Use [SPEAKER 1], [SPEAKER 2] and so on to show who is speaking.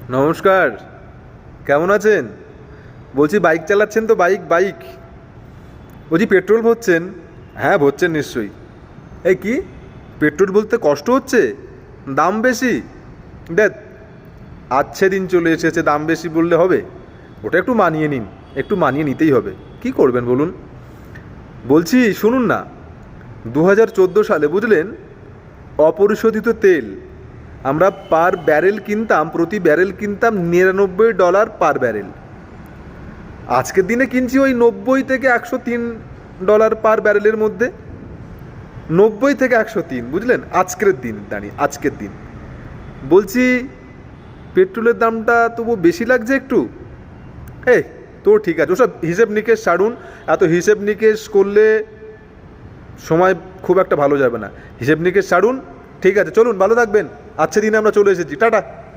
[SPEAKER 1] নমস্কার। কেমন আছেন? বলছি বাইক চালাচ্ছেন তো? বাইক বলছি পেট্রোল ভরছেন? হ্যাঁ, ভরছেন নিশ্চয়ই। এই কি, পেট্রোল বলতে কষ্ট হচ্ছে? দাম বেশি? দেখ, আচ্ছে দিন চলে এসেছে, দাম বেশি বললে হবে? ওটা একটু মানিয়ে নিন, একটু মানিয়ে নিতেই হবে। কি করবেন বলুন? বলছি শুনুন না, 2014 সালে বুঝলেন, অপরিশোধিত তেল আমরা পার ব্যারেল কিনতাম, প্রতি ব্যারেল কিনতাম $99 পার ব্যারেল। আজকের দিনে কিনছি ওই 90 থেকে 103 পার ব্যারেলের মধ্যে। 90 থেকে 103, বুঝলেন? আজকের দিন দাঁড়িয়ে, আজকের দিন বলছি পেট্রোলের দামটা তবু বেশি লাগছে একটু। এই তো ঠিক আছে, ওসব হিসেব নিকেশ ছাড়ুন। এত হিসেব নিকেশ করলে সময় খুব একটা ভালো যাবে না। হিসেব নিকেশ ছাড়ুন, ঠিক আছে চলুন, ভালো থাকবেন। আজকের দিনে আমরা চলে এসেছি, টাটা।